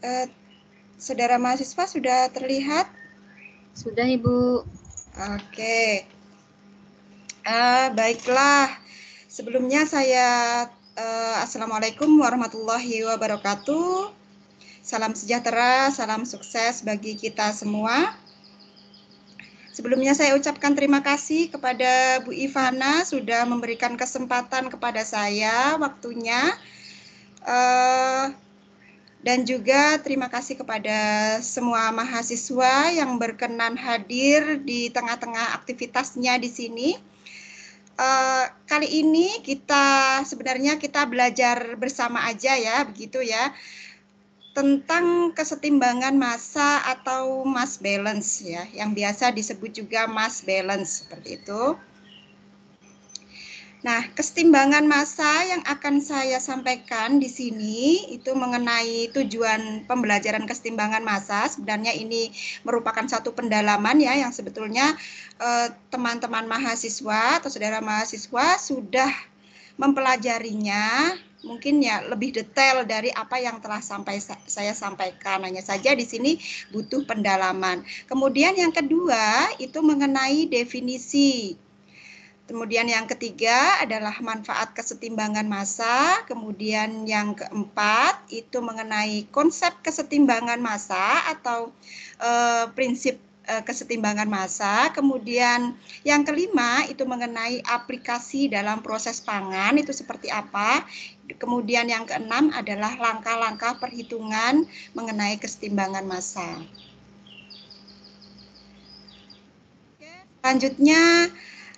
Eh, Saudara mahasiswa sudah terlihat? Sudah, Ibu. Oke. Baiklah. Sebelumnya saya Assalamualaikum warahmatullahi wabarakatuh. Salam sejahtera, salam sukses bagi kita semua. Sebelumnya saya ucapkan terima kasih kepada Bu Ivana sudah memberikan kesempatan kepada saya waktunya. Dan juga terima kasih kepada semua mahasiswa yang berkenan hadir di tengah-tengah aktivitasnya di sini. Kali ini sebenarnya kita belajar bersama aja ya, begitu ya, tentang kesetimbangan massa atau mass balance ya, yang biasa disebut juga mass balance seperti itu. Nah, kesetimbangan massa yang akan saya sampaikan di sini itu mengenai tujuan pembelajaran kesetimbangan massa. Sebenarnya ini merupakan satu pendalaman ya yang sebetulnya teman-teman mahasiswa atau saudara mahasiswa sudah mempelajarinya mungkin ya lebih detail dari apa yang telah saya sampaikan. Hanya saja di sini butuh pendalaman. Kemudian yang kedua itu mengenai definisi. Kemudian yang ketiga adalah manfaat kesetimbangan massa. Kemudian yang keempat itu mengenai konsep kesetimbangan massa atau prinsip kesetimbangan massa. Kemudian yang kelima itu mengenai aplikasi dalam proses pangan itu seperti apa. Kemudian yang keenam adalah langkah-langkah perhitungan mengenai kesetimbangan massa. Selanjutnya,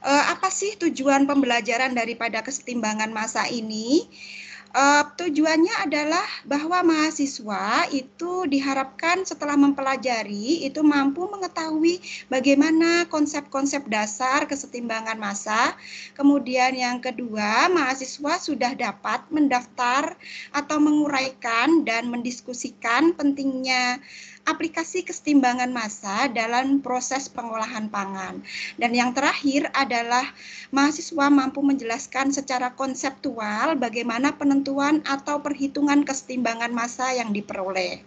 apa sih tujuan pembelajaran daripada kesetimbangan massa ini? Tujuannya adalah bahwa mahasiswa itu diharapkan setelah mempelajari itu mampu mengetahui bagaimana konsep-konsep dasar kesetimbangan massa. Kemudian yang kedua, mahasiswa sudah dapat mendaftar atau menguraikan dan mendiskusikan pentingnya aplikasi kesetimbangan massa dalam proses pengolahan pangan. Dan yang terakhir adalah mahasiswa mampu menjelaskan secara konseptual bagaimana penentuan atau perhitungan kesetimbangan massa yang diperoleh.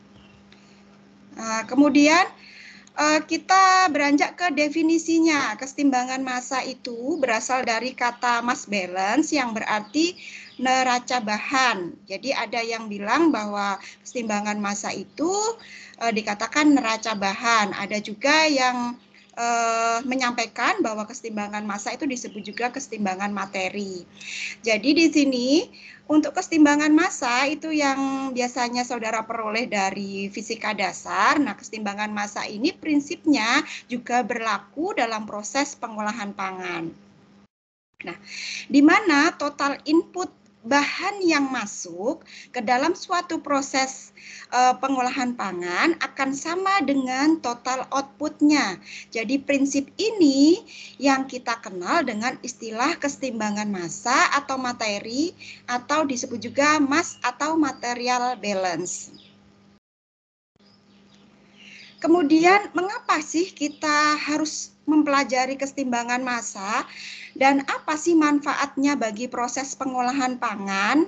Kemudian kita beranjak ke definisinya. Kesetimbangan massa itu berasal dari kata mass balance yang berarti neraca bahan. Jadi ada yang bilang bahwa kesetimbangan massa itu dikatakan neraca bahan. Ada juga yang menyampaikan bahwa kesetimbangan massa itu disebut juga kesetimbangan materi. Jadi di sini untuk kesetimbangan massa itu yang biasanya saudara peroleh dari fisika dasar. Nah, kesetimbangan massa ini prinsipnya juga berlaku dalam proses pengolahan pangan. Nah, di mana total input bahan yang masuk ke dalam suatu proses pengolahan pangan akan sama dengan total outputnya. Jadi prinsip ini yang kita kenal dengan istilah kesetimbangan massa atau materi atau disebut juga mass atau material balance. Kemudian mengapa sih kita harus mempelajari kesetimbangan massa dan apa sih manfaatnya bagi proses pengolahan pangan?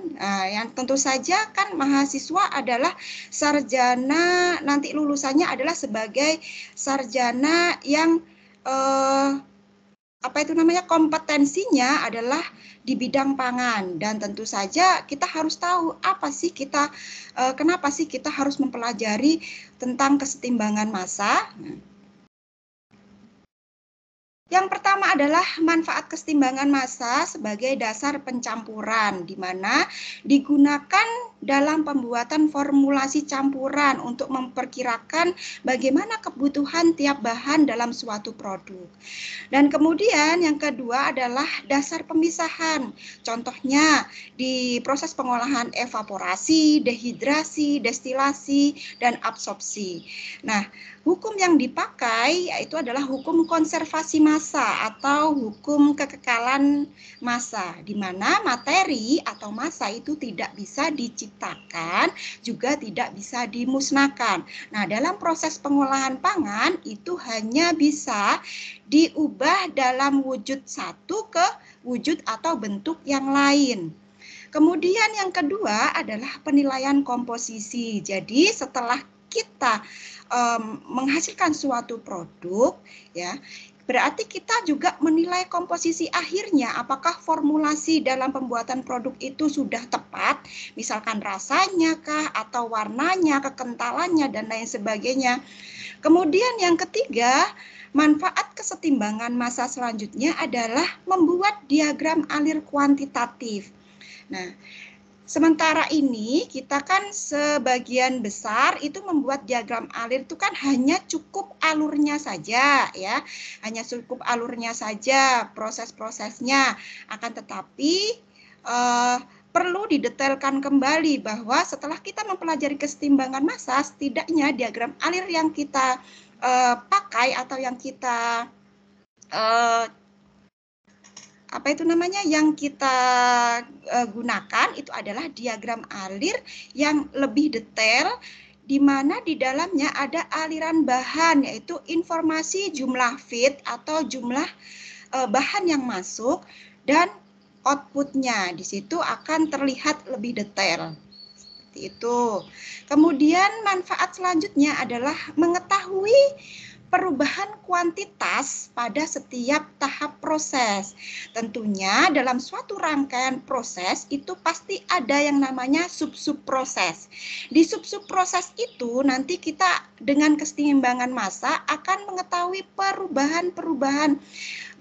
Yang tentu saja kan mahasiswa adalah sarjana, nanti lulusannya adalah sebagai sarjana yang kompetensinya adalah di bidang pangan, dan tentu saja kita harus tahu kenapa sih kita harus mempelajari tentang kesetimbangan massa. Yang pertama adalah manfaat kesetimbangan massa sebagai dasar pencampuran, di mana digunakan dalam pembuatan formulasi campuran untuk memperkirakan bagaimana kebutuhan tiap bahan dalam suatu produk. Dan kemudian yang kedua adalah dasar pemisahan. Contohnya di proses pengolahan evaporasi, dehidrasi, destilasi, dan absorpsi. Nah, hukum yang dipakai yaitu adalah hukum konservasi massa atau hukum kekekalan massa, di mana materi atau massa itu tidak bisa diciptakan, juga tidak bisa dimusnahkan. Nah, dalam proses pengolahan pangan itu hanya bisa diubah dalam wujud satu ke wujud atau bentuk yang lain. Kemudian yang kedua adalah penilaian komposisi. Jadi setelah kita menghasilkan suatu produk, ya, berarti kita juga menilai komposisi akhirnya, apakah formulasi dalam pembuatan produk itu sudah tepat, misalkan rasanya kah, atau warnanya, kekentalannya, dan lain sebagainya. Kemudian yang ketiga, manfaat kesetimbangan massa selanjutnya adalah membuat diagram alir kuantitatif. Nah, sementara ini kita kan sebagian besar itu membuat diagram alir itu kan hanya cukup alurnya saja, ya, hanya cukup alurnya saja, proses-prosesnya. Akan tetapi perlu didetailkan kembali bahwa setelah kita mempelajari kesetimbangan massa, setidaknya diagram alir yang kita pakai atau yang kita yang kita gunakan itu adalah diagram alir yang lebih detail, di mana di dalamnya ada aliran bahan, yaitu informasi jumlah feed atau jumlah bahan yang masuk dan outputnya. Di situ akan terlihat lebih detail. Seperti itu. Kemudian manfaat selanjutnya adalah mengetahui perubahan kuantitas pada setiap tahap proses. Tentunya dalam suatu rangkaian proses itu pasti ada yang namanya sub-sub proses. Di sub-sub proses itu nanti kita dengan kesetimbangan massa akan mengetahui perubahan-perubahan.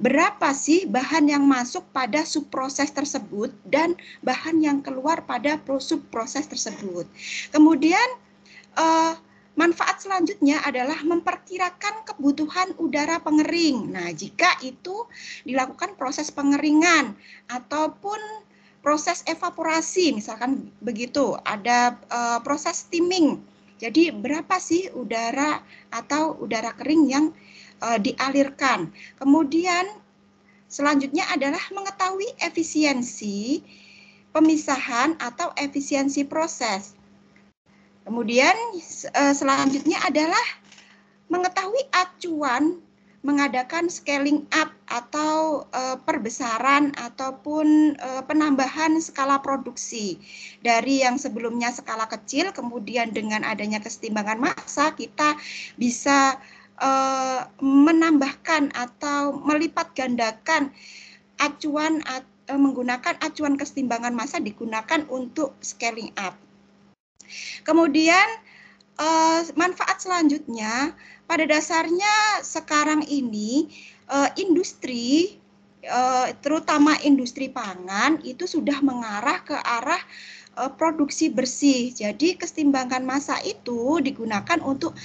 Berapa sih bahan yang masuk pada subproses tersebut dan bahan yang keluar pada subproses tersebut. Kemudian manfaat selanjutnya adalah memperkirakan kebutuhan udara pengering. Nah, jika itu dilakukan proses pengeringan ataupun proses evaporasi, misalkan begitu, ada proses steaming. Jadi berapa sih udara atau udara kering yang dialirkan. Kemudian selanjutnya adalah mengetahui efisiensi pemisahan atau efisiensi proses. Kemudian selanjutnya adalah mengetahui acuan mengadakan scaling up atau perbesaran ataupun penambahan skala produksi. Dari yang sebelumnya skala kecil, kemudian dengan adanya kesetimbangan massa kita bisa menambahkan atau melipat gandakan acuan menggunakan acuan kesetimbangan massa digunakan untuk scaling up. Kemudian manfaat selanjutnya, pada dasarnya sekarang ini industri terutama industri pangan itu sudah mengarah ke arah produksi bersih. Jadi kesetimbangan massa itu digunakan untuk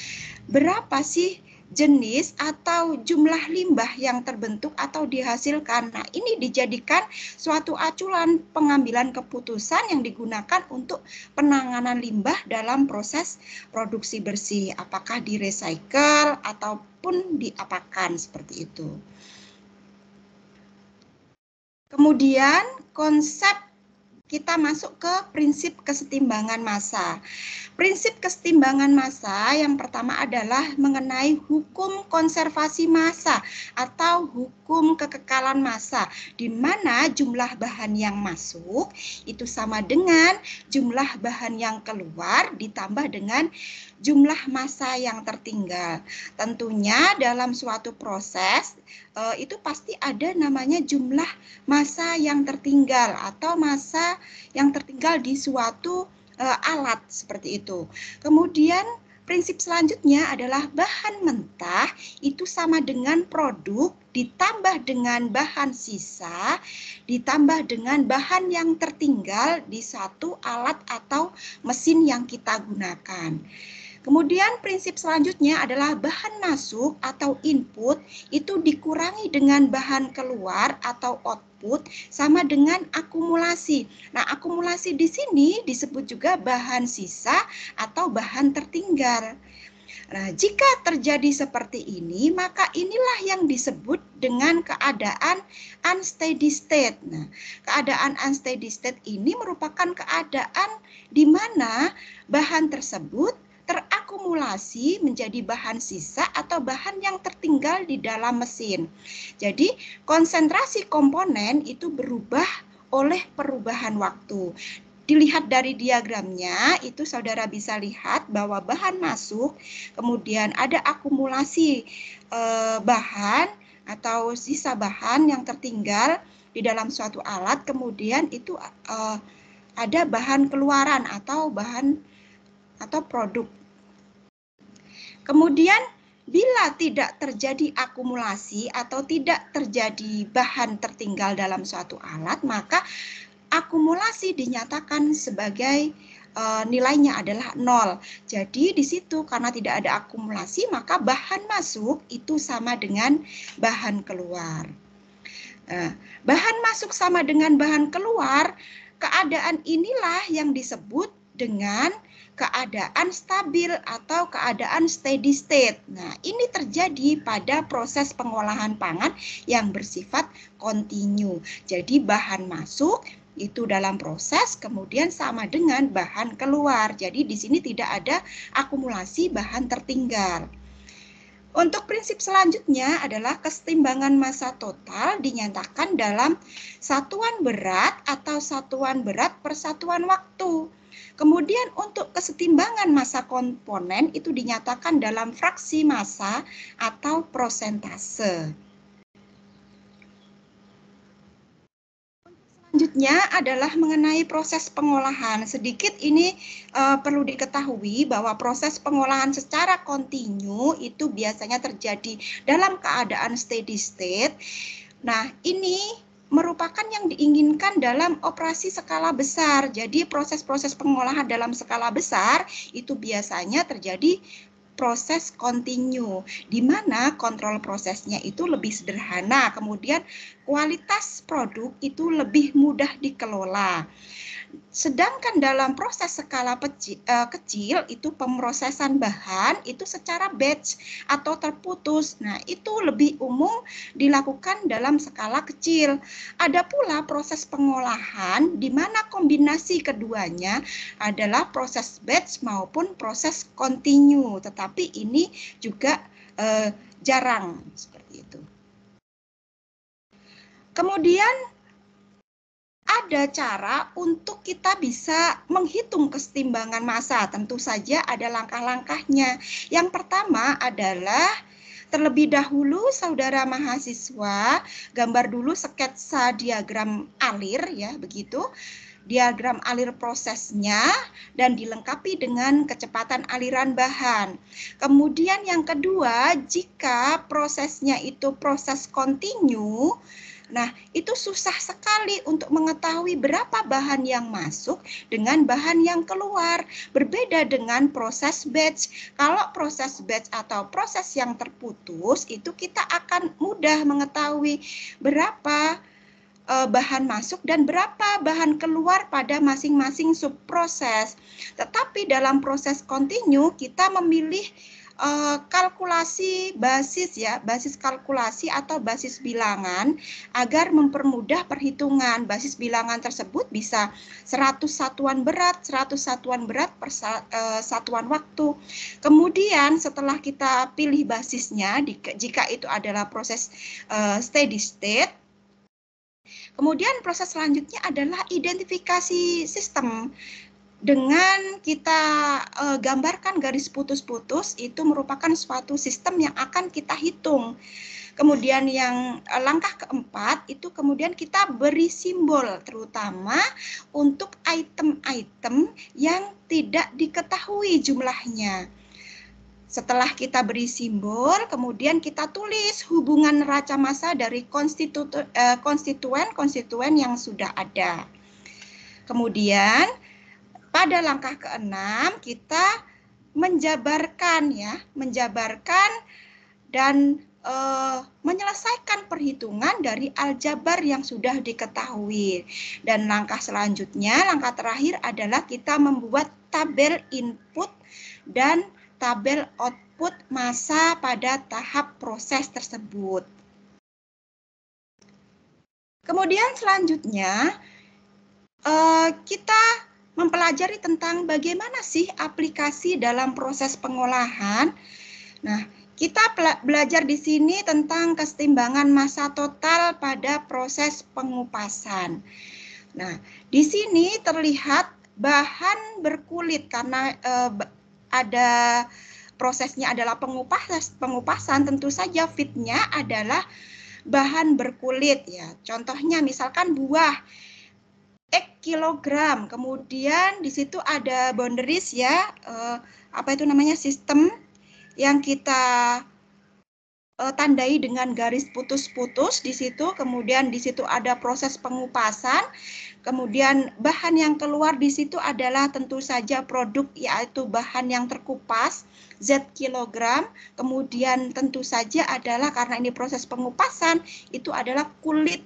berapa sih jenis atau jumlah limbah yang terbentuk atau dihasilkan. Nah, ini dijadikan suatu acuan pengambilan keputusan yang digunakan untuk penanganan limbah dalam proses produksi bersih, apakah di-recycle ataupun diapakan, seperti itu. Kemudian konsep kita masuk ke prinsip kesetimbangan massa. Prinsip kesetimbangan massa yang pertama adalah mengenai hukum konservasi massa atau hukum kekekalan massa, di mana jumlah bahan yang masuk itu sama dengan jumlah bahan yang keluar ditambah dengan jumlah massa yang tertinggal. Tentunya dalam suatu proses itu pasti ada namanya jumlah massa yang tertinggal atau massa yang tertinggal di suatu alat, seperti itu. Kemudian prinsip selanjutnya adalah bahan mentah itu sama dengan produk ditambah dengan bahan sisa ditambah dengan bahan yang tertinggal di satu alat atau mesin yang kita gunakan. Kemudian prinsip selanjutnya adalah bahan masuk atau input itu dikurangi dengan bahan keluar atau output sama dengan akumulasi. Nah, akumulasi di sini disebut juga bahan sisa atau bahan tertinggal. Nah, jika terjadi seperti ini, maka inilah yang disebut dengan keadaan unsteady state. Nah, keadaan unsteady state ini merupakan keadaan di mana bahan tersebut terakumulasi menjadi bahan sisa atau bahan yang tertinggal di dalam mesin. Jadi konsentrasi komponen itu berubah oleh perubahan waktu. Dilihat dari diagramnya, itu saudara bisa lihat bahwa bahan masuk, kemudian ada akumulasi bahan atau sisa bahan yang tertinggal di dalam suatu alat, kemudian itu ada bahan keluaran atau bahan atau produk. Kemudian bila tidak terjadi akumulasi atau tidak terjadi bahan tertinggal dalam suatu alat, maka akumulasi dinyatakan sebagai nilainya adalah 0. Jadi di situ karena tidak ada akumulasi, maka bahan masuk itu sama dengan bahan keluar. Bahan masuk sama dengan bahan keluar, keadaan inilah yang disebut dengan keadaan stabil atau keadaan steady state. Nah, ini terjadi pada proses pengolahan pangan yang bersifat kontinu. Jadi bahan masuk itu dalam proses, kemudian sama dengan bahan keluar. Jadi di sini tidak ada akumulasi bahan tertinggal. Untuk prinsip selanjutnya adalah kesetimbangan massa total dinyatakan dalam satuan berat atau satuan berat per satuan waktu. Kemudian untuk kesetimbangan massa komponen itu dinyatakan dalam fraksi massa atau prosentase. Selanjutnya adalah mengenai proses pengolahan. Sedikit ini perlu diketahui bahwa proses pengolahan secara kontinu itu biasanya terjadi dalam keadaan steady state. Nah, ini merupakan yang diinginkan dalam operasi skala besar. Jadi proses-proses pengolahan dalam skala besar itu biasanya terjadi proses kontinu, di mana kontrol prosesnya itu lebih sederhana, kemudian kualitas produk itu lebih mudah dikelola. Sedangkan dalam proses skala kecil itu pemrosesan bahan itu secara batch atau terputus. Nah, itu lebih umum dilakukan dalam skala kecil. Ada pula proses pengolahan di mana kombinasi keduanya adalah proses batch maupun proses kontinu, tetapi ini juga jarang seperti itu. Kemudian ada cara untuk kita bisa menghitung kesetimbangan massa. Tentu saja ada langkah-langkahnya. Yang pertama adalah terlebih dahulu saudara mahasiswa gambar dulu sketsa diagram alir ya, begitu. Diagram alir prosesnya dan dilengkapi dengan kecepatan aliran bahan. Kemudian yang kedua, jika prosesnya itu proses kontinu, nah, itu susah sekali untuk mengetahui berapa bahan yang masuk dengan bahan yang keluar. Berbeda dengan proses batch. Kalau proses batch atau proses yang terputus, itu kita akan mudah mengetahui berapa bahan masuk dan berapa bahan keluar pada masing-masing subproses. Tetapi dalam proses kontinu, kita memilih kalkulasi basis ya, basis kalkulasi atau basis bilangan agar mempermudah perhitungan. Basis bilangan tersebut bisa 100 satuan berat per satuan waktu. Kemudian setelah kita pilih basisnya, jika itu adalah proses steady state, kemudian proses selanjutnya adalah identifikasi sistem. Dengan kita gambarkan garis putus-putus, itu merupakan suatu sistem yang akan kita hitung. Kemudian yang langkah keempat, itu kemudian kita beri simbol, terutama untuk item-item yang tidak diketahui jumlahnya. Setelah kita beri simbol, kemudian kita tulis hubungan neraca massa dari konstituen yang sudah ada. Kemudian pada langkah ke-6 kita menjabarkan dan menyelesaikan perhitungan dari aljabar yang sudah diketahui. Dan langkah selanjutnya, langkah terakhir adalah kita membuat tabel input dan tabel output massa pada tahap proses tersebut. Kemudian selanjutnya kita mempelajari tentang bagaimana sih aplikasi dalam proses pengolahan. Nah, kita belajar di sini tentang kesetimbangan massa total pada proses pengupasan. Nah, di sini terlihat bahan berkulit karena ada prosesnya adalah pengupasan, tentu saja feednya adalah bahan berkulit ya. Contohnya misalkan buah kilogram, kemudian di situ ada boundaries ya, apa itu namanya, sistem yang kita tandai dengan garis putus-putus di situ, kemudian di situ ada proses pengupasan, kemudian bahan yang keluar di situ adalah tentu saja produk yaitu bahan yang terkupas Z kilogram, kemudian tentu saja adalah karena ini proses pengupasan itu adalah kulit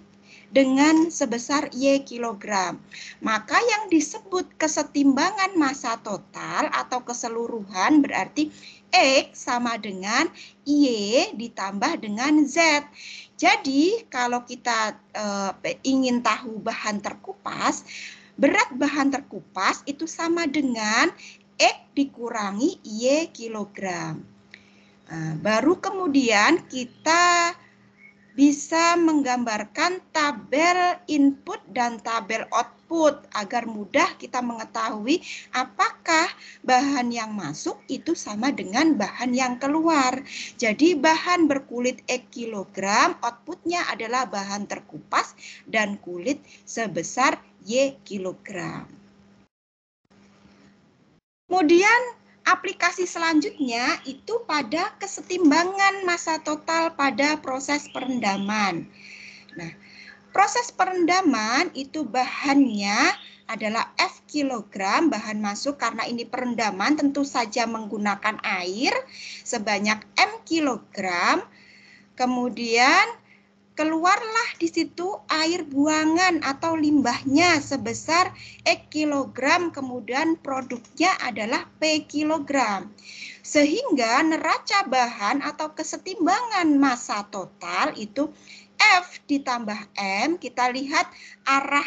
dengan sebesar Y kilogram. Maka yang disebut kesetimbangan massa total atau keseluruhan berarti X sama dengan Y ditambah dengan Z. Jadi kalau kita ingin tahu bahan terkupas, berat bahan terkupas itu sama dengan X dikurangi Y kilogram. Nah, baru kemudian kita bisa menggambarkan tabel input dan tabel output agar mudah kita mengetahui apakah bahan yang masuk itu sama dengan bahan yang keluar. Jadi bahan berkulit X kilogram, outputnya adalah bahan terkupas dan kulit sebesar Y kilogram. Kemudian aplikasi selanjutnya itu pada kesetimbangan massa total pada proses perendaman. Nah, proses perendaman itu bahannya adalah F kilogram bahan masuk karena ini perendaman tentu saja menggunakan air sebanyak M kilogram. Kemudian keluarlah di situ air buangan atau limbahnya sebesar X kilogram, kemudian produknya adalah P kilogram. Sehingga neraca bahan atau kesetimbangan massa total itu F ditambah M, kita lihat arah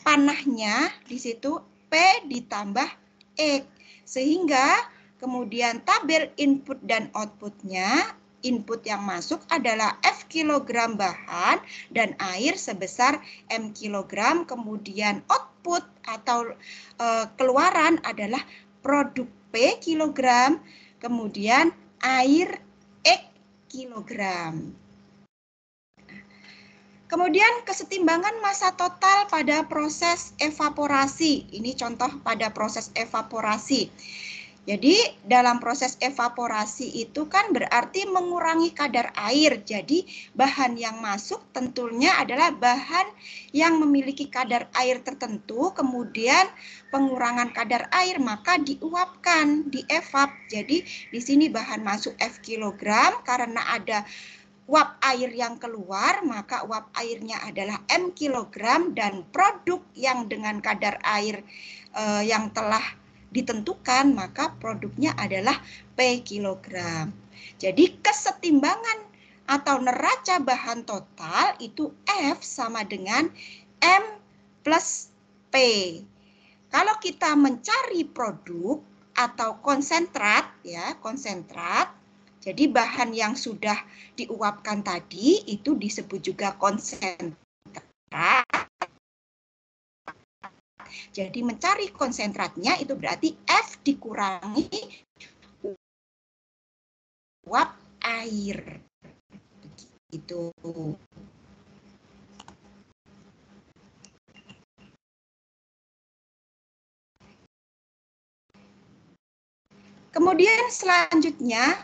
panahnya di situ P ditambah X. Sehingga kemudian tabel input dan outputnya, input yang masuk adalah F kilogram bahan dan air sebesar M kilogram, kemudian output atau keluaran adalah produk P kilogram, kemudian air X kilogram. Kemudian kesetimbangan massa total pada proses evaporasi. Ini contoh pada proses evaporasi. Jadi dalam proses evaporasi itu kan berarti mengurangi kadar air. Jadi bahan yang masuk tentunya adalah bahan yang memiliki kadar air tertentu, kemudian pengurangan kadar air maka diuapkan, dievap. Jadi di sini bahan masuk F kilogram karena ada uap air yang keluar, maka uap airnya adalah M kilogram dan produk yang dengan kadar air yang telah ditentukan, maka produknya adalah P kilogram. Jadi kesetimbangan atau neraca bahan total itu F sama dengan M plus P. Kalau kita mencari produk atau konsentrat, ya konsentrat, jadi bahan yang sudah diuapkan tadi itu disebut juga konsentrat. Jadi mencari konsentratnya itu berarti F dikurangi uap air. Begitu. Kemudian selanjutnya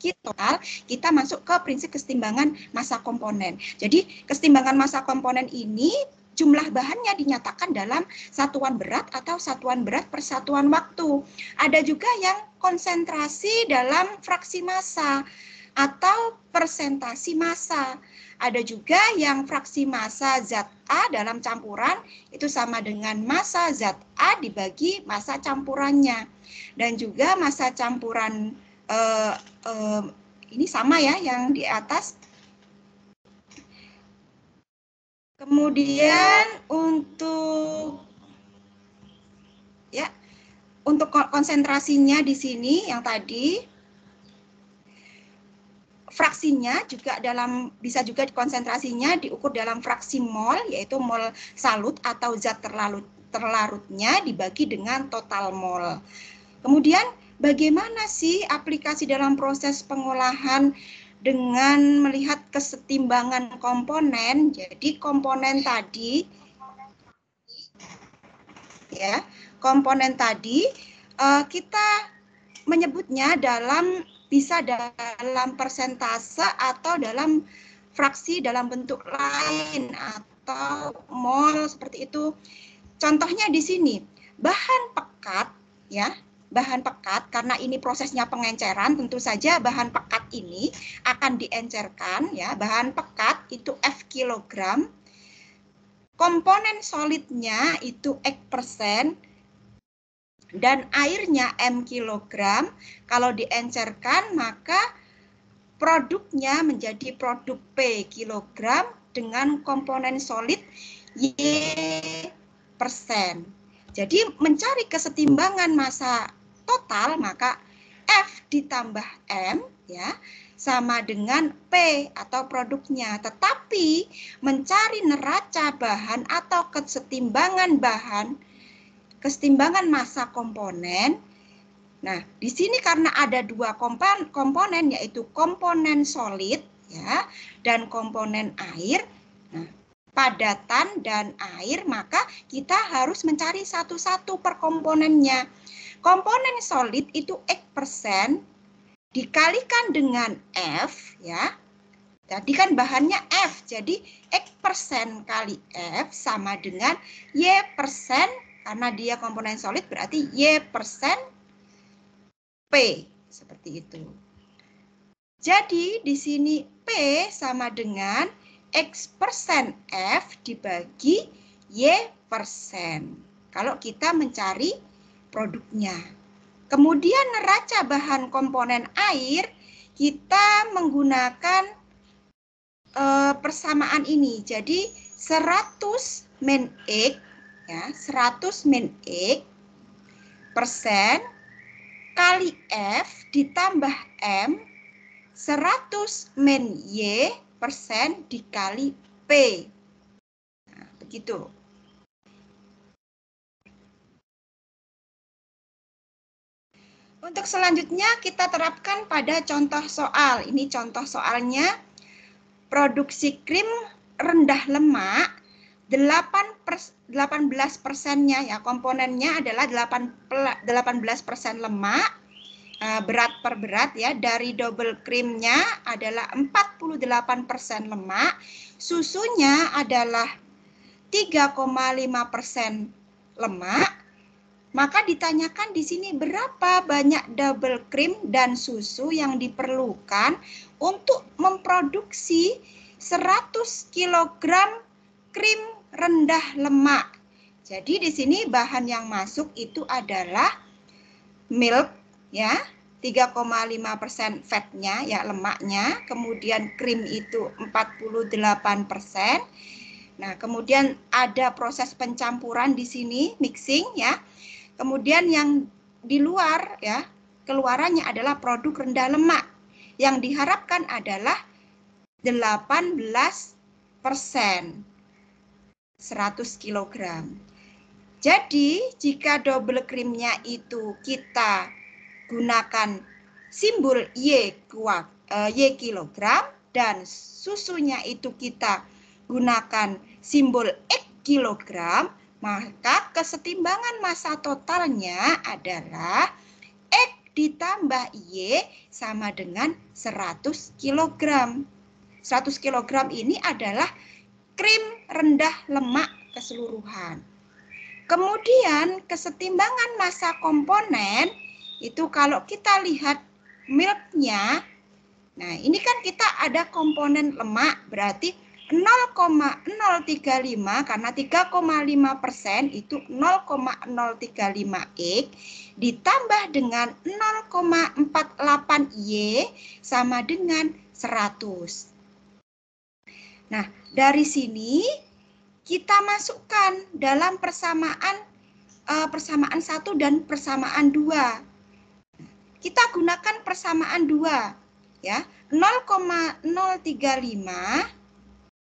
kita masuk ke prinsip kesetimbangan massa komponen. Jadi kesetimbangan massa komponen ini jumlah bahannya dinyatakan dalam satuan berat atau satuan berat per satuan waktu. Ada juga yang konsentrasi dalam fraksi massa atau persentasi massa. Ada juga yang fraksi massa zat A dalam campuran itu sama dengan massa zat A dibagi massa campurannya. Dan juga massa campuran ini sama ya yang di atas. Kemudian untuk konsentrasinya di sini yang tadi fraksinya juga bisa juga konsentrasinya diukur dalam fraksi mol, yaitu mol salut atau zat terlarutnya dibagi dengan total mol. Kemudian bagaimana sih aplikasi dalam proses pengolahan dengan melihat kesetimbangan komponen? Jadi komponen tadi ya, komponen tadi kita menyebutnya bisa dalam persentase atau dalam fraksi dalam bentuk lain atau mol seperti itu. Contohnya di sini, bahan pekat ya, bahan pekat karena ini prosesnya pengenceran, tentu saja bahan pekat ini akan diencerkan ya, bahan pekat itu F kilogram, komponen solidnya itu X%, dan airnya M kilogram. Kalau diencerkan maka produknya menjadi produk P kilogram dengan komponen solid Y%. Jadi mencari kesetimbangan massa total maka F ditambah M ya sama dengan P atau produknya. Tetapi mencari neraca bahan atau kesetimbangan massa komponen. Nah, di sini karena ada dua komponen yaitu komponen solid ya dan komponen air. Nah, padatan dan air, maka kita harus mencari satu-satu per komponennya. Komponen solid itu X% dikalikan dengan F ya. Tadi kan bahannya F, jadi X% kali F sama dengan Y%. Karena dia komponen solid berarti Y% P, seperti itu. Jadi di sini P sama dengan X% F dibagi Y%. Kalau kita mencari produknya. Kemudian neraca bahan komponen air, kita menggunakan persamaan ini. Jadi 100 min X ya, 100 min X persen kali F ditambah M 100 min Y persen dikali P. Nah, begitu. Untuk selanjutnya kita terapkan pada contoh soal. Ini contoh soalnya produksi krim rendah lemak 18%-nya ya, komponennya adalah 18% lemak, berat per berat ya, dari double creamnya adalah 48% lemak, susunya adalah 3,5% lemak. Maka ditanyakan di sini berapa banyak double cream dan susu yang diperlukan untuk memproduksi 100 kg krim rendah lemak. Jadi di sini bahan yang masuk itu adalah milk ya, 3,5% fatnya ya, lemaknya, kemudian krim itu 48%. Nah, kemudian ada proses pencampuran di sini, mixing ya. Kemudian yang di luar ya, keluarannya adalah produk rendah lemak. Yang diharapkan adalah 18% 100 kg. Jadi, jika double creamnya itu kita gunakan simbol Y kilogram dan susunya itu kita gunakan simbol X kilogram, maka kesetimbangan massa totalnya adalah X ditambah Y sama dengan 100 kg. 100 kg ini adalah krim rendah lemak keseluruhan. Kemudian kesetimbangan massa komponen itu kalau kita lihat milknya, nah ini kan kita ada komponen lemak berarti 0,035 karena 3,5% itu 0,035 X ditambah dengan 0,48 Y sama dengan 100. Nah, dari sini kita masukkan dalam persamaan 1 dan persamaan 2. Kita gunakan persamaan 2. ya, 0,035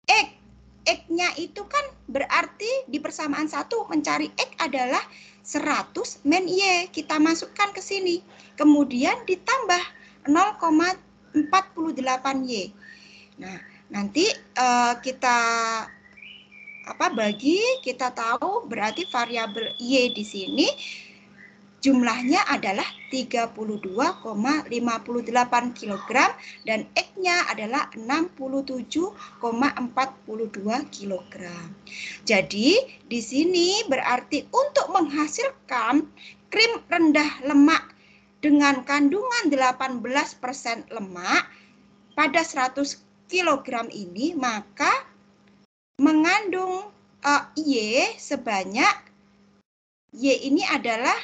X. X-nya itu kan berarti di persamaan 1 mencari X adalah 100 min Y. Kita masukkan ke sini. Kemudian ditambah 0,48 Y. Nah, nanti kita bagi, kita tahu berarti variabel Y di sini jumlahnya adalah 32,58 kg dan X-nya adalah 67,42 kg. Jadi di sini berarti untuk menghasilkan krim rendah lemak dengan kandungan 18% lemak pada 100 kg ini, maka mengandung Y sebanyak, Y ini adalah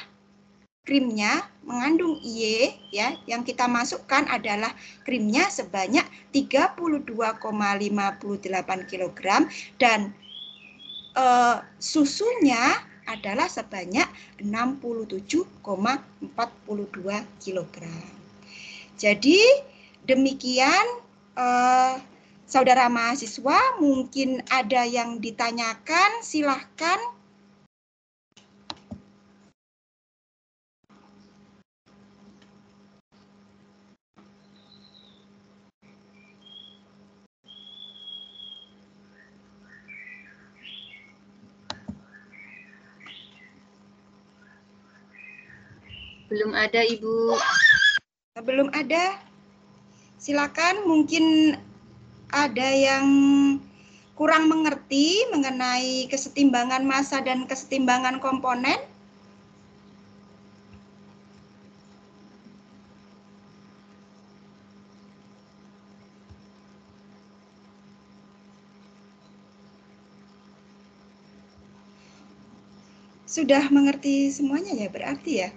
krimnya mengandung Y ya, yang kita masukkan adalah krimnya sebanyak 32,58 kg dan susunya adalah sebanyak 67,42 kg. Jadi demikian saudara mahasiswa, mungkin ada yang ditanyakan, silahkan. Belum ada, Ibu. Belum ada? Silakan, mungkin ada yang kurang mengerti mengenai kesetimbangan massa dan kesetimbangan komponen. Sudah mengerti semuanya ya berarti ya?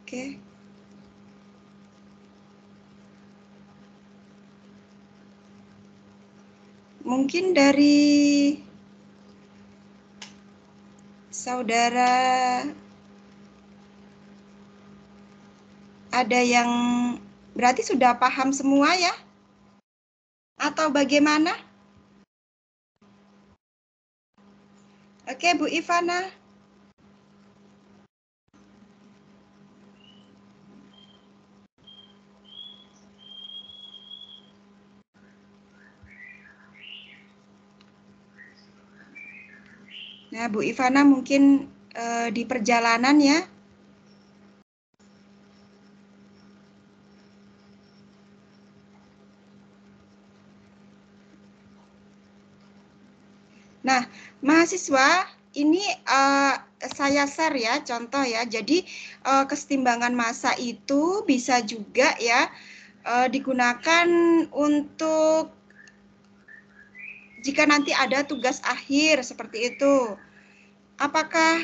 Oke. Mungkin dari saudara ada yang berarti sudah paham semua ya? Atau bagaimana? Oke, Bu Ivana. Nah, Bu Ivana mungkin di perjalanan ya. Nah, mahasiswa, ini saya share ya, contoh ya. Jadi kesetimbangan massa itu bisa juga ya digunakan untuk jika nanti ada tugas akhir seperti itu. Apakah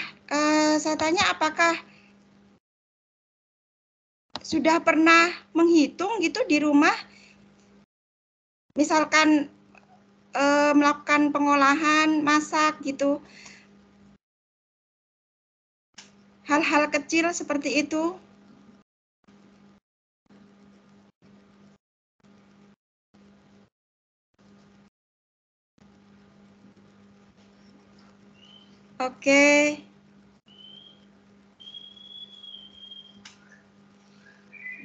saya tanya, apakah sudah pernah menghitung gitu di rumah? Misalkan melakukan pengolahan, masak gitu. Hal-hal kecil seperti itu. Oke.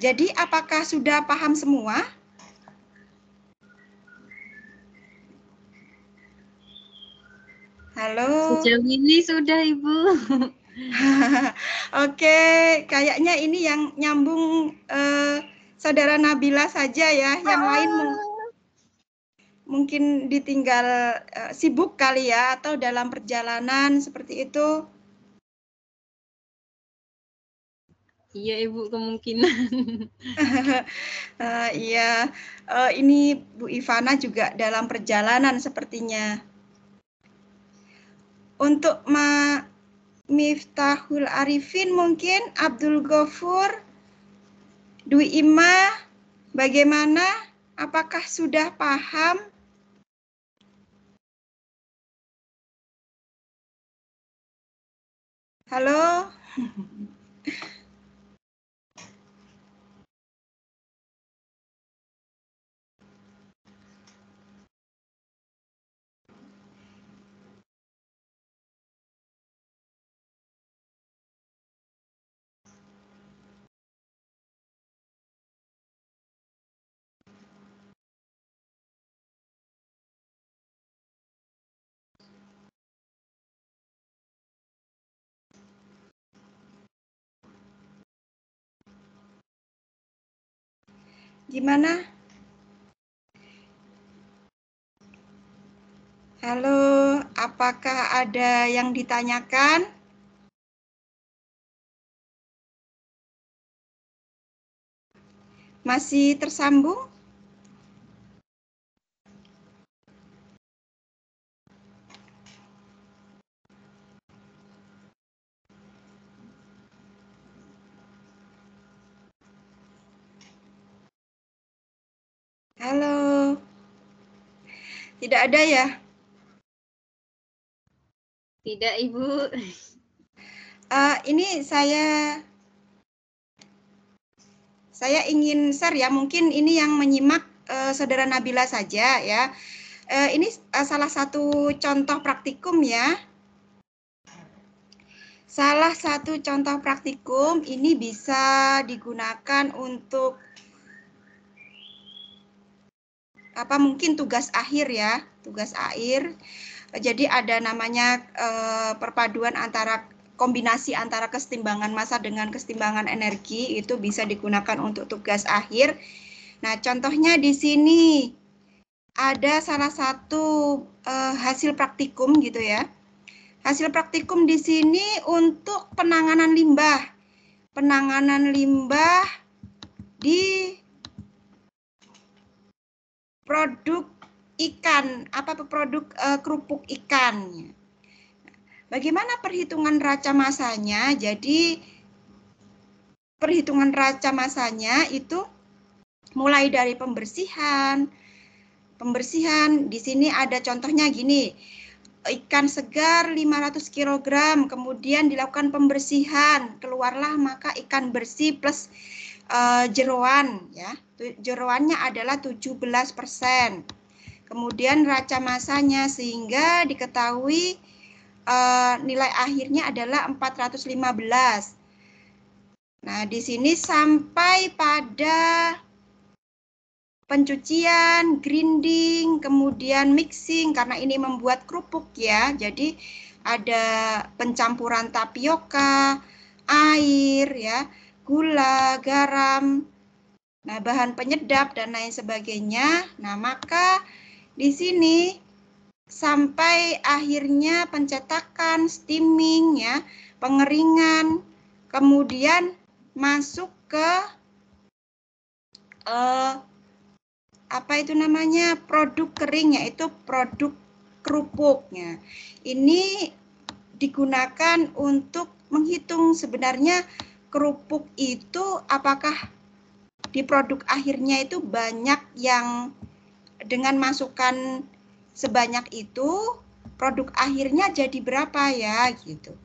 Jadi apakah sudah paham semua? Halo. Sejauh ini sudah, Ibu. Oke, kayaknya ini yang nyambung saudara Nabila saja ya, yang lain mungkin ditinggal sibuk kali ya, atau dalam perjalanan seperti itu. Iya, Ibu, kemungkinan. Iya, ini Bu Ivana juga dalam perjalanan sepertinya. Untuk Miftahul Arifin mungkin, Abdul Ghafur, Dwi Ima, bagaimana? Apakah sudah paham? Halo. Gimana? Halo, apakah ada yang ditanyakan? Masih tersambung? Halo. Tidak ada ya? Tidak, Ibu. Ini saya ingin share ya, mungkin ini yang menyimak Saudara Nabila saja ya. Ini salah satu contoh praktikum ya. Salah satu contoh praktikum ini bisa digunakan untuk mungkin tugas akhir ya, tugas akhir. Jadi ada namanya perpaduan antara kombinasi antara kesetimbangan massa dengan kesetimbangan energi, itu bisa digunakan untuk tugas akhir. Nah, contohnya di sini ada salah satu hasil praktikum gitu ya. Hasil praktikum di sini untuk penanganan limbah. Penanganan limbah di produk ikan, produk kerupuk ikan. Bagaimana perhitungan raca massanya? Jadi perhitungan raca massanya itu mulai dari pembersihan. Di sini ada contohnya gini. Ikan segar 500 kg, kemudian dilakukan pembersihan, keluarlah maka ikan bersih plus jeroan ya. Jeroannya adalah 17%. Kemudian raca massanya sehingga diketahui nilai akhirnya adalah 415. Nah, di sini sampai pada pencucian, grinding, kemudian mixing, karena ini membuat kerupuk ya. Jadi ada pencampuran tapioka, air ya, gula, garam, nah bahan penyedap dan lain sebagainya. Nah, maka di sini sampai akhirnya pencetakan, steaming ya, pengeringan, kemudian masuk ke produk kering, yaitu produk kerupuknya. Ini digunakan untuk menghitung sebenarnya kerupuk itu apakah di produk akhirnya itu banyak yang dengan masukan sebanyak itu produk akhirnya jadi berapa ya gitu.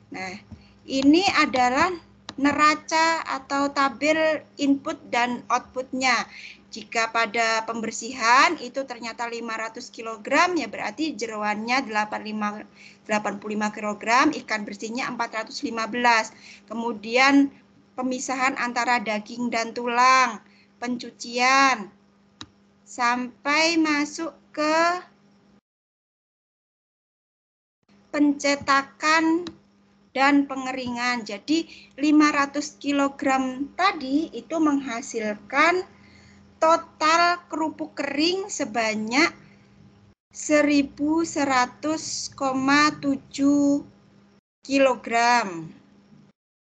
Nah, ini adalah neraca atau tabel input dan outputnya. Jika pada pembersihan itu ternyata 500 kg, ya berarti jeroannya 85 kg, ikan bersihnya 415. Kemudian pemisahan antara daging dan tulang, pencucian, sampai masuk ke pencetakan dan pengeringan. Jadi 500 kg tadi itu menghasilkan total kerupuk kering sebanyak 1.100,7 kg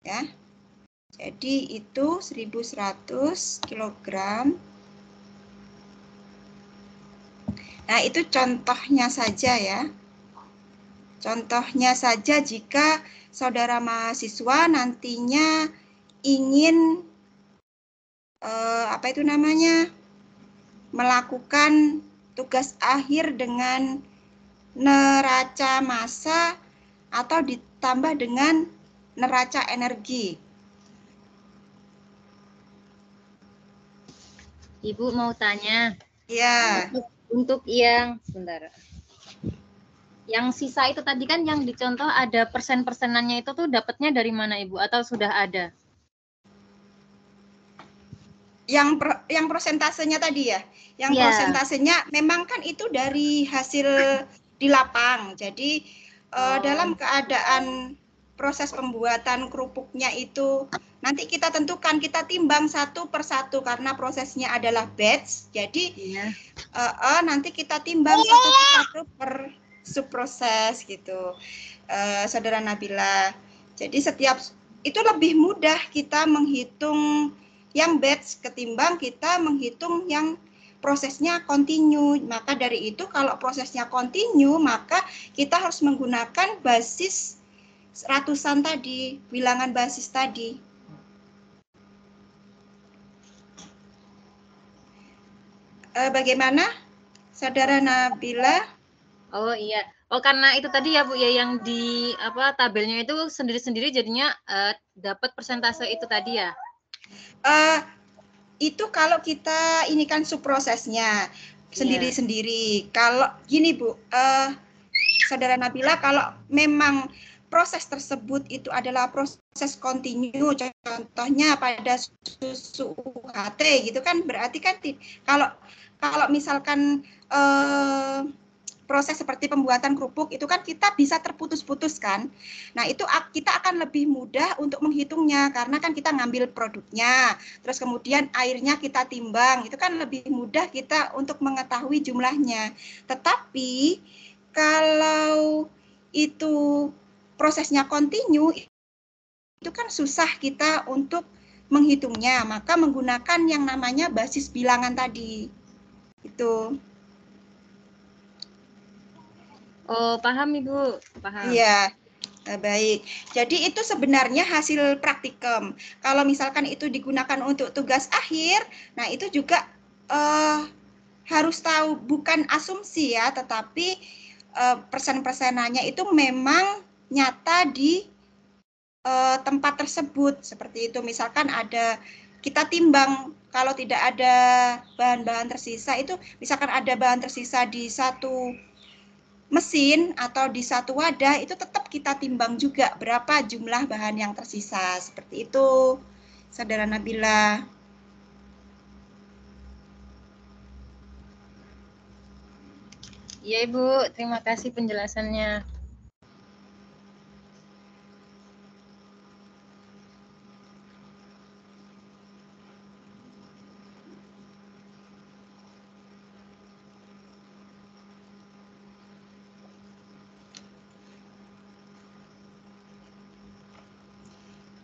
ya. Jadi itu 1.100 kg. Nah, itu contohnya saja ya. Contohnya saja jika saudara mahasiswa nantinya ingin melakukan tugas akhir dengan neraca massa atau ditambah dengan neraca energi? Ibu mau tanya. Ya. Untuk yang sebentar. Yang sisa itu tadi kan yang dicontoh ada persen-persenannya itu tuh dapatnya dari mana Ibu atau sudah ada? Yang prosentasenya tadi ya. Yang prosentasenya memang kan itu dari hasil di lapang. Jadi dalam keadaan proses pembuatan kerupuknya itu nanti kita tentukan, kita timbang satu per satu karena prosesnya adalah batch. Jadi nanti kita timbang satu per satu per subproses gitu, Saudara Nabila. Jadi setiap itu lebih mudah kita menghitung yang batch ketimbang kita menghitung yang prosesnya kontinu. Maka dari itu kalau prosesnya kontinu, maka kita harus menggunakan basis ratusan tadi, bilangan basis tadi. Bagaimana, Saudara Nabila? Oh iya. Oh karena itu tadi ya Bu ya yang di apa tabelnya itu sendiri-sendiri jadinya dapat persentase itu tadi ya. Itu kalau kita ini kan subprosesnya sendiri-sendiri. Kalau gini Bu, Saudara Nabila, kalau memang proses tersebut itu adalah proses kontinu, contohnya pada susu UHT gitu kan, berarti kan kalau misalkan proses seperti pembuatan kerupuk itu kan kita bisa terputus-putus kan. Nah, itu kita akan lebih mudah untuk menghitungnya karena kan kita ngambil produknya, terus kemudian airnya kita timbang, itu kan lebih mudah kita untuk mengetahui jumlahnya. Tetapi kalau itu prosesnya kontinu, itu kan susah kita untuk menghitungnya, maka menggunakan yang namanya basis bilangan tadi. Itu. Oh, paham Ibu, paham. Iya, baik. Jadi itu sebenarnya hasil praktikum. Kalau misalkan itu digunakan untuk tugas akhir, nah itu juga harus tahu, bukan asumsi ya, tetapi persen-persenannya itu memang nyata di tempat tersebut. Seperti itu, misalkan ada, kita timbang, kalau tidak ada bahan-bahan tersisa itu, misalkan ada bahan tersisa di satu mesin atau di satu wadah, itu tetap kita timbang juga berapa jumlah bahan yang tersisa. Seperti itu, Saudara Nabila. Iya Ibu, terima kasih penjelasannya.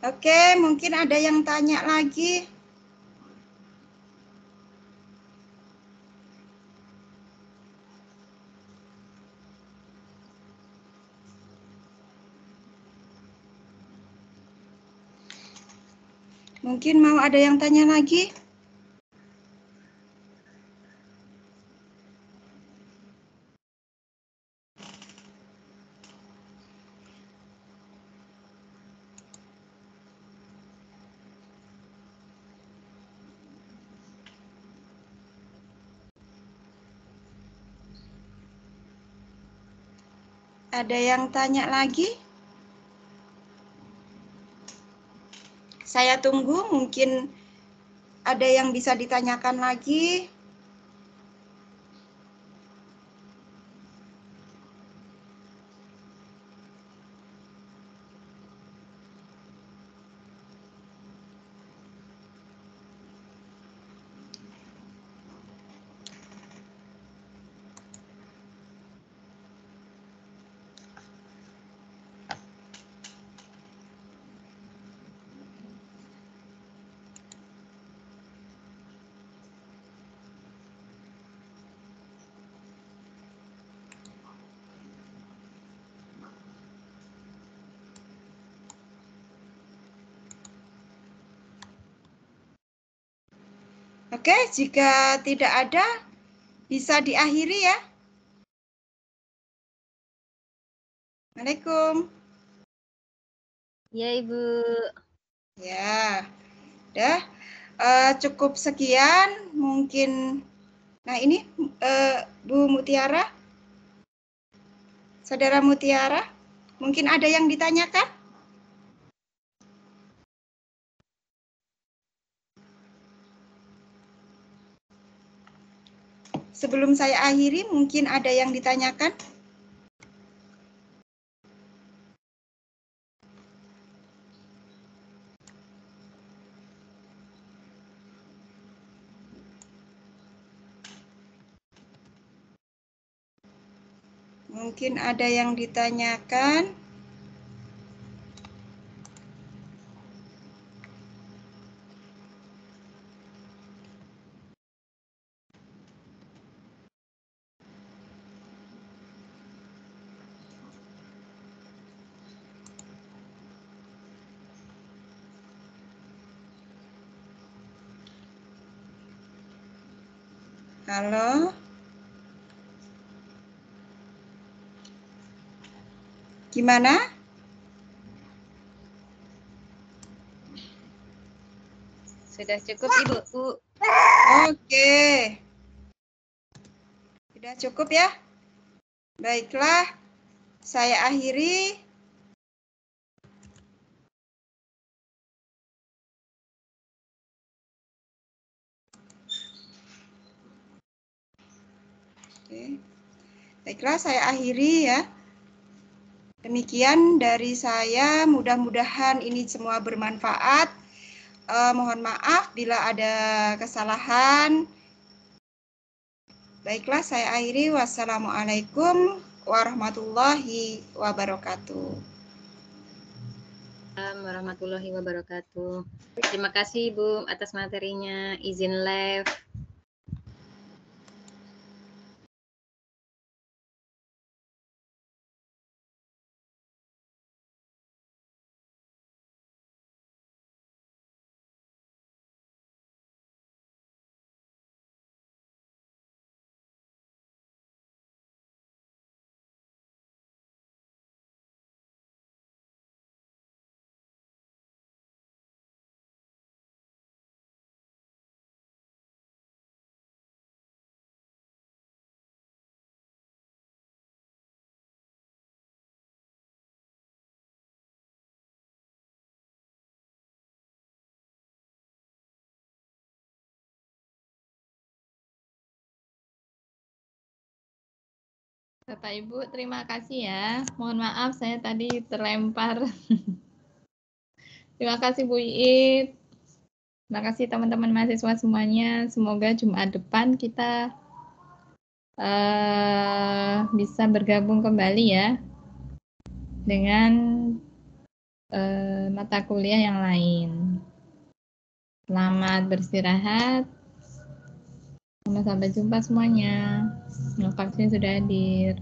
Oke, mungkin ada yang tanya lagi. Mungkin mau ada yang tanya lagi? Ada yang tanya lagi? Saya tunggu, mungkin ada yang bisa ditanyakan lagi. Oke, jika tidak ada, bisa diakhiri ya. Assalamualaikum. Ya, Ibu. Ya, udah. Cukup sekian, mungkin. Nah, ini Bu Mutiara, Saudara Mutiara, mungkin ada yang ditanyakan? Sebelum saya akhiri, mungkin ada yang ditanyakan? Mungkin ada yang ditanyakan. Halo? Gimana? Sudah cukup, Ibu. Oke. Sudah cukup ya? Baiklah, saya akhiri. Oke. Baiklah, saya akhiri ya. Demikian dari saya, mudah-mudahan ini semua bermanfaat. Mohon maaf bila ada kesalahan. Baiklah, saya akhiri. Wassalamualaikum warahmatullahi wabarakatuh. Warahmatullahi wabarakatuh. Terima kasih, Ibu, atas materinya. Izin live. Bapak Ibu, terima kasih ya. Mohon maaf saya tadi terlempar. Terima kasih Bu Iit. Terima kasih teman-teman mahasiswa semuanya. Semoga Jumat depan kita bisa bergabung kembali ya dengan mata kuliah yang lain. Selamat beristirahat. Sampai jumpa semuanya. Vaksin sudah hadir.